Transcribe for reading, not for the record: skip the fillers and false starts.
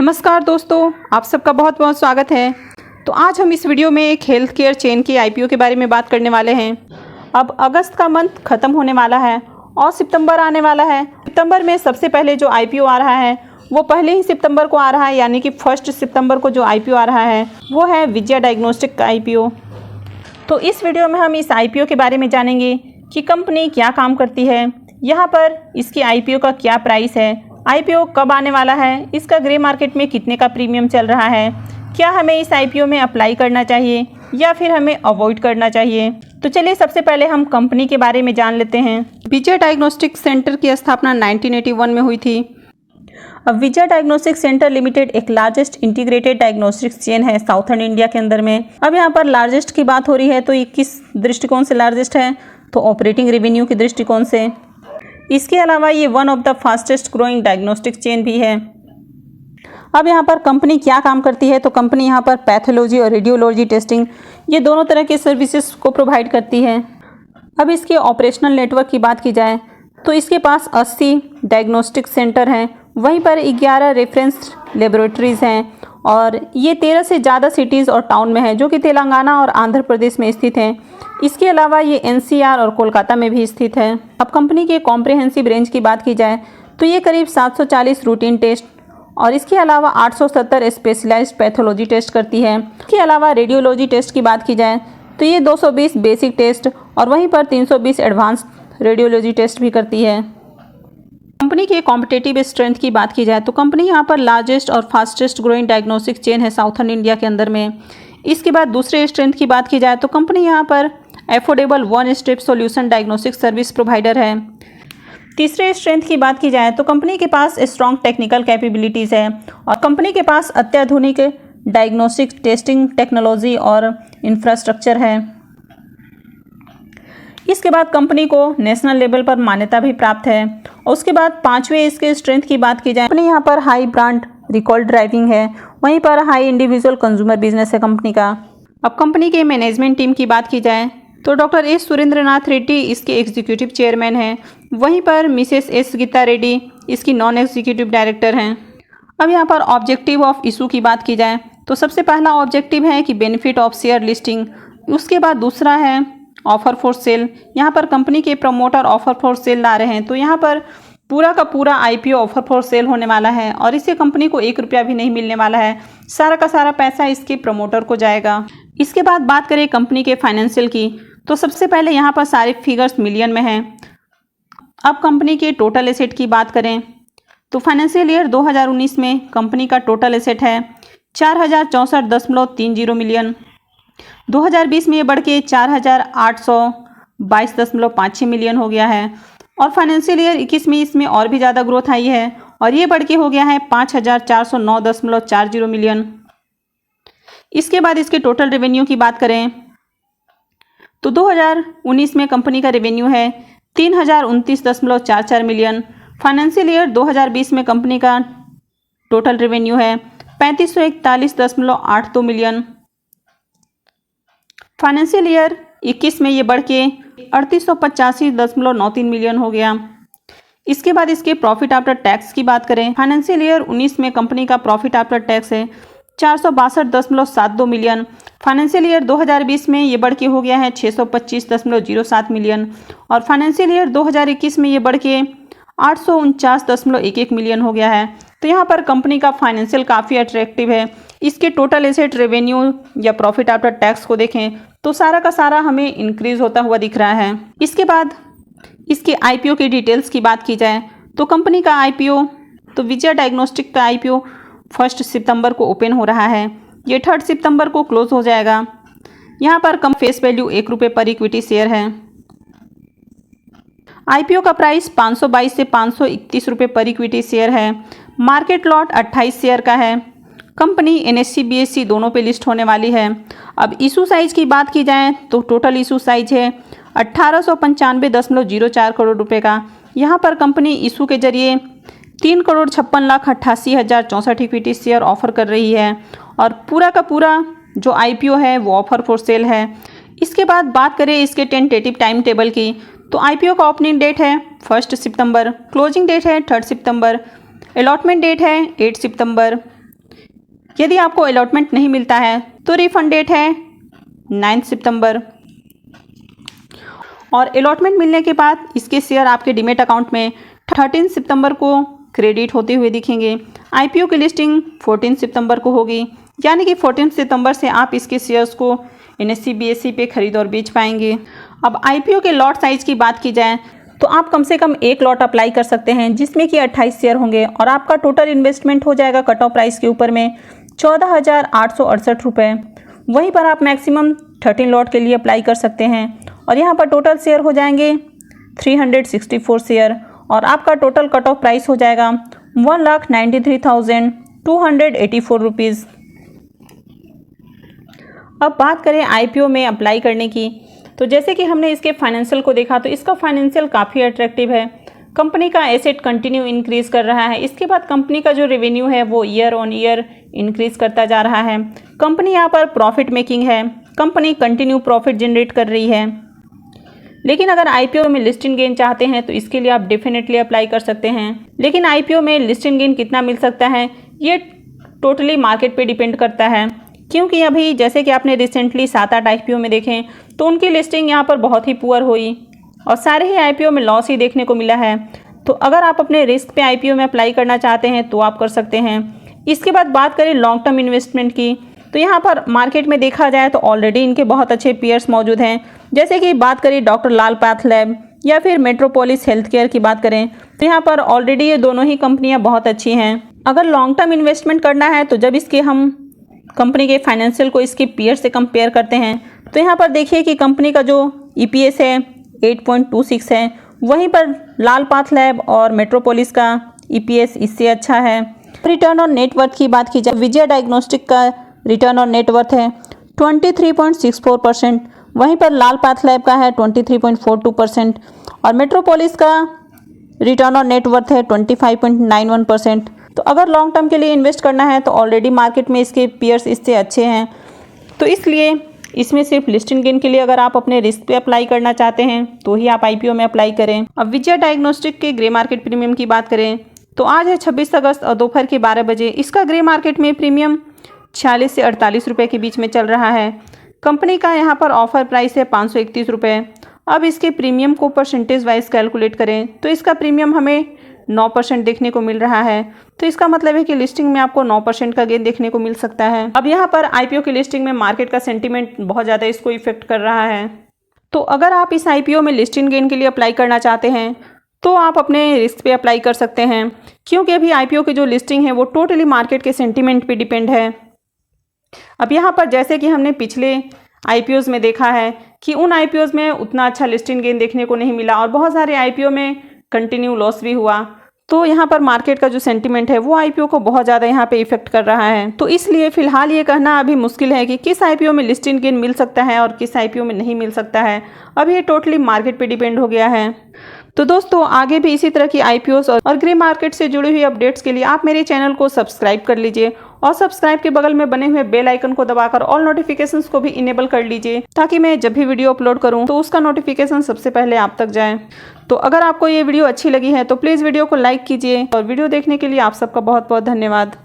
नमस्कार दोस्तों, आप सबका बहुत बहुत स्वागत है। तो आज हम इस वीडियो में एक हेल्थ केयर चेन की आईपीओ के बारे में बात करने वाले हैं। अब अगस्त का मंथ ख़त्म होने वाला है और सितंबर आने वाला है। सितंबर में सबसे पहले जो आईपीओ आ रहा है वो पहले ही सितंबर को आ रहा है, यानी कि 1 सितंबर को जो आईपीओ आ रहा है वो है विजया डायग्नोस्टिक का आईपीओ। तो इस वीडियो में हम इस आईपीओ के बारे में जानेंगे कि कंपनी क्या काम करती है, यहाँ पर इसकी आईपीओ का क्या प्राइस है, आईपीओ कब आने वाला है, इसका ग्रे मार्केट में कितने का प्रीमियम चल रहा है, क्या हमें इस आईपीओ में अप्लाई करना चाहिए या फिर हमें अवॉइड करना चाहिए। तो चलिए सबसे पहले हम कंपनी के बारे में जान लेते हैं। विजय डायग्नोस्टिक सेंटर की स्थापना 1981 में हुई थी। अब विजय डायग्नोस्टिक सेंटर लिमिटेड एक लार्जेस्ट इंटीग्रेटेड डायग्नोस्टिक चेन है साउथर्न इंडिया के अंदर में। अब यहाँ पर लार्जेस्ट की बात हो रही है तो ये किस दृष्टिकोण से लार्जेस्ट है, तो ऑपरेटिंग रेवेन्यू के दृष्टिकोण से। इसके अलावा ये one of the fastest growing diagnostic chain भी है। अब यहाँ पर कंपनी क्या काम करती है, तो कंपनी यहाँ पर पैथोलॉजी और रेडियोलॉजी टेस्टिंग ये दोनों तरह के सर्विसेज को प्रोवाइड करती है। अब इसके ऑपरेशनल नेटवर्क की बात की जाए तो इसके पास 80 डायग्नोस्टिक सेंटर हैं, वहीं पर 11 रेफरेंस लेबोरेटरीज़ हैं और ये 13 से ज़्यादा सिटीज़ और टाउन में है जो कि तेलंगाना और आंध्र प्रदेश में स्थित हैं। इसके अलावा ये एनसीआर और कोलकाता में भी स्थित है। अब कंपनी के कॉम्प्रिहेंसिव रेंज की बात की जाए तो ये करीब 740 रूटीन टेस्ट और इसके अलावा 870 स्पेशलाइज्ड पैथोलॉजी टेस्ट करती है। इसके अलावा रेडियोलॉजी टेस्ट की बात की जाए तो ये 220 बेसिक टेस्ट और वहीं पर 320 एडवांस रेडियोलॉजी टेस्ट भी करती है। कंपनी के कॉम्पिटिटिव स्ट्रेंथ की बात की जाए तो कंपनी यहाँ पर लार्जेस्ट और फास्टेस्ट ग्रोइंग डायग्नोस्टिक चेन है साउथर्न इंडिया के अंदर में। इसके बाद दूसरे स्ट्रेंथ की बात की जाए तो कंपनी यहाँ पर affordable one step solution diagnostic service provider है। तीसरे स्ट्रेंथ की बात की जाए तो कंपनी के पास स्ट्रॉन्ग टेक्निकल कैपेबिलिटीज़ है और कंपनी के पास अत्याधुनिक डायग्नोस्टिक टेस्टिंग टेक्नोलॉजी और इंफ्रास्ट्रक्चर है। इसके बाद कंपनी को नेशनल लेवल पर मान्यता भी प्राप्त है। और उसके बाद पांचवें इसके स्ट्रेंथ की बात की जाए कंपनी यहाँ पर हाई ब्रांड रिकॉल ड्राइविंग है, वहीं पर हाई इंडिविजुअल कंज्यूमर बिजनेस है कंपनी का। अब कंपनी के मैनेजमेंट टीम की बात की जाए तो डॉक्टर एस सुरेंद्रनाथ रेड्डी इसके एग्जीक्यूटिव चेयरमैन हैं, वहीं पर मिसेस एस गीता रेड्डी इसकी नॉन एग्जीक्यूटिव डायरेक्टर हैं। अब यहाँ पर ऑब्जेक्टिव ऑफ इशू की बात की जाए तो सबसे पहला ऑब्जेक्टिव है कि बेनिफिट ऑफ शेयर लिस्टिंग। उसके बाद दूसरा है ऑफर फॉर सेल। यहाँ पर कंपनी के प्रमोटर ऑफर फॉर सेल ला रहे हैं, तो यहाँ पर पूरा का पूरा आईपीओ ऑफर फॉर सेल होने वाला है और इससे कंपनी को 1 रुपया भी नहीं मिलने वाला है, सारा का सारा पैसा इसके प्रमोटर को जाएगा। इसके बाद बात करें कंपनी के फाइनेंशियल की तो सबसे पहले यहाँ पर सारे फिगर्स मिलियन में हैं। अब कंपनी के टोटल एसेट की बात करें तो फाइनेंशियल ईयर 2019 में कंपनी का टोटल एसेट है 4064.30 मिलियन। 2020 में ये बढ़ के 4822.56 मिलियन हो गया है और फाइनेंशियल ईयर 21 में इसमें और भी ज़्यादा ग्रोथ आई है और ये बढ़ के हो गया है 5409.40 मिलियन। इसके बाद इसके टोटल रेवेन्यू की बात करें तो 2019 में कंपनी का रेवेन्यू है 3029.44 मिलियन। फाइनेंशियल ईयर 2020 में कंपनी का टोटल रेवेन्यू है 3541.82 मिलियन। फाइनेंशियल ईयर 21 में ये बढ़ के 3885.93 मिलियन हो गया। इसके बाद इसके प्रॉफिट आफ्टर टैक्स की बात करें फाइनेंशियल ईयर 19 में कंपनी का प्रॉफिट आफ्टर टैक्स है 462.72 मिलियन। फाइनेंशियल ईयर 2020 में ये बढ़ के हो गया है 625.07 मिलियन और फाइनेंशियल ईयर 2021 में ये बढ़ के 849.11 मिलियन हो गया है। तो यहाँ पर कंपनी का फाइनेंशियल काफ़ी अट्रैक्टिव है। इसके टोटल एसेट रेवेन्यू या प्रॉफिट आफ्टर टैक्स को देखें तो सारा का सारा हमें इंक्रीज होता हुआ दिख रहा है। इसके बाद इसके आईपीओ की डिटेल्स की बात की जाए तो कंपनी का आईपीओ तो विजय डायग्नोस्टिक का आईपीओ 1 सितंबर को ओपन हो रहा है, ये 3 सितंबर को क्लोज हो जाएगा। यहाँ पर कम फेस वैल्यू 1 रुपये पर इक्विटी शेयर है। आईपीओ का प्राइस 522 से 531 रुपये पर इक्विटी शेयर है। मार्केट लॉट 28 शेयर का है। कंपनी एनएससी बीएससी दोनों पे लिस्ट होने वाली है। अब इशू साइज की बात की जाए तो टोटल इशू साइज है 1895.04 करोड़ रुपए का। यहाँ पर कंपनी इशू के जरिए 3,56,88,064 इक्विटी शेयर ऑफर कर रही है और पूरा का पूरा जो आईपीओ है वो ऑफर फॉर सेल है। इसके बाद बात करें इसके टेंटेटिव टाइम टेबल की तो आईपीओ का ओपनिंग डेट है 1 सितंबर, क्लोजिंग डेट है 3 सितंबर, अलॉटमेंट डेट है 8 सितंबर, यदि आपको अलॉटमेंट नहीं मिलता है तो रिफंड डेट है 9 सितंबर और अलॉटमेंट मिलने के बाद इसके शेयर आपके डीमेट अकाउंट में 13 सितंबर को क्रेडिट होते हुए दिखेंगे। आईपीओ की लिस्टिंग 14 सितंबर को होगी, यानी कि 14 सितंबर से आप इसके शेयर्स को NSE BSE पे खरीद और बेच पाएंगे। अब आईपीओ के लॉट साइज की बात की जाए तो आप कम से कम एक लॉट अप्लाई कर सकते हैं जिसमें कि 28 शेयर होंगे और आपका टोटल इन्वेस्टमेंट हो जाएगा कट ऑफ प्राइस के ऊपर में 14,868 रुपये। वहीं पर आप मैक्सिमम 13 लॉट के लिए अप्लाई कर सकते हैं और यहाँ पर टोटल शेयर हो जाएंगे 364 शेयर और आपका टोटल कट ऑफ प्राइस हो जाएगा 1,93,284 रुपीज़। अब बात करें आईपीओ में अप्लाई करने की, तो जैसे कि हमने इसके फाइनेंशियल को देखा तो इसका फाइनेंशियल काफ़ी अट्रैक्टिव है। कंपनी का एसेट कंटिन्यू इंक्रीज कर रहा है। इसके बाद कंपनी का जो रेवेन्यू है वो ईयर ऑन ईयर इंक्रीज करता जा रहा है। कंपनी यहाँ पर प्रॉफिट मेकिंग है, कंपनी कंटिन्यू प्रॉफिट जनरेट कर रही है। लेकिन अगर आईपीओ में लिस्टिंग गेन चाहते हैं तो इसके लिए आप डेफिनेटली अप्लाई कर सकते हैं। लेकिन आईपीओ में लिस्टिंग गेन कितना मिल सकता है ये टोटली मार्केट पे डिपेंड करता है, क्योंकि अभी जैसे कि आपने रिसेंटली 7-8 आईपीओ में देखें तो उनकी लिस्टिंग यहाँ पर बहुत ही पुअर हुई और सारे ही आईपीओ में लॉस ही देखने को मिला है। तो अगर आप अपने रिस्क पे आईपीओ में अप्लाई करना चाहते हैं तो आप कर सकते हैं। इसके बाद बात करें लॉन्ग टर्म इन्वेस्टमेंट की, तो यहाँ पर मार्केट में देखा जाए तो ऑलरेडी इनके बहुत अच्छे पेयर्स मौजूद हैं। जैसे कि बात करें डॉक्टर लाल पैथलैब या फिर मेट्रोपोलिस हेल्थ केयर की बात करें तो यहाँ पर ऑलरेडी ये दोनों ही कंपनियाँ बहुत अच्छी हैं। अगर लॉन्ग टर्म इन्वेस्टमेंट करना है तो जब इसके हम कंपनी के फाइनेंशियल को इसके पीयर से कंपेयर करते हैं तो यहाँ पर देखिए कि कंपनी का जो EPS है 8.26 है, वहीं पर लाल पैथलैब और मेट्रोपोलिस का EPS इससे अच्छा है। रिटर्न ऑन नेटवर्थ की बात की जाए विजय डायग्नोस्टिक का रिटर्न ऑन नेटवर्थ है 23.64%, वहीं पर लाल पैथलैब का है 23.42% और मेट्रोपोलिस का रिटर्न ऑन नेटवर्थ है 25.91%। तो अगर लॉन्ग टर्म के लिए इन्वेस्ट करना है तो ऑलरेडी मार्केट में इसके पीयर्स इससे अच्छे हैं, तो इसलिए इसमें सिर्फ लिस्टिंग गेन के लिए अगर आप अपने रिस्क पे अप्लाई करना चाहते हैं तो ही आप आईपीओ में अप्लाई करें। अब विजय डायग्नोस्टिक के ग्रे मार्केट प्रीमियम की बात करें तो आज है 26 अगस्त और दोपहर के 12 बजे इसका ग्रे मार्केट में प्रीमियम 46 से 48 रुपये के बीच में चल रहा है। कंपनी का यहाँ पर ऑफर प्राइस है 531 रुपये। अब इसके प्रीमियम को परसेंटेज वाइज कैलकुलेट करें तो इसका प्रीमियम हमें 9% देखने को मिल रहा है। तो इसका मतलब है कि लिस्टिंग में आपको 9% का गेन देखने को मिल सकता है। अब यहाँ पर आईपीओ की लिस्टिंग में मार्केट का सेंटीमेंट बहुत ज़्यादा इसको इफेक्ट कर रहा है। तो अगर आप इस आईपीओ में लिस्टिंग गेन के लिए अप्लाई करना चाहते हैं तो आप अपने रिस्क पे अप्लाई कर सकते हैं, क्योंकि अभी आईपीओ की जो लिस्टिंग है वो टोटली मार्केट के सेंटीमेंट पे डिपेंड है। अब यहाँ पर जैसे कि हमने पिछले आईपीओज में देखा है कि उन आईपीओज में उतना अच्छा लिस्टिंग गेन देखने को नहीं मिला और बहुत सारे आईपीओ में कंटिन्यू लॉस भी हुआ। तो यहाँ पर मार्केट का जो सेंटीमेंट है वो आईपीओ को बहुत ज़्यादा यहाँ पे इफेक्ट कर रहा है। तो इसलिए फिलहाल ये कहना अभी मुश्किल है कि किस आईपीओ में लिस्टिंग गेन मिल सकता है और किस आईपीओ में नहीं मिल सकता है। अब ये टोटली मार्केट पे डिपेंड हो गया है। तो दोस्तों आगे भी इसी तरह की आईपीओस और ग्रे मार्केट से जुड़ी हुई अपडेट्स के लिए आप मेरे चैनल को सब्सक्राइब कर लीजिए और सब्सक्राइब के बगल में बने हुए बेल आइकन को दबाकर ऑल नोटिफिकेशंस को भी इनेबल कर लीजिए, ताकि मैं जब भी वीडियो अपलोड करूं तो उसका नोटिफिकेशन सबसे पहले आप तक जाए। तो अगर आपको ये वीडियो अच्छी लगी है तो प्लीज़ वीडियो को लाइक कीजिए और वीडियो देखने के लिए आप सबका बहुत बहुत धन्यवाद।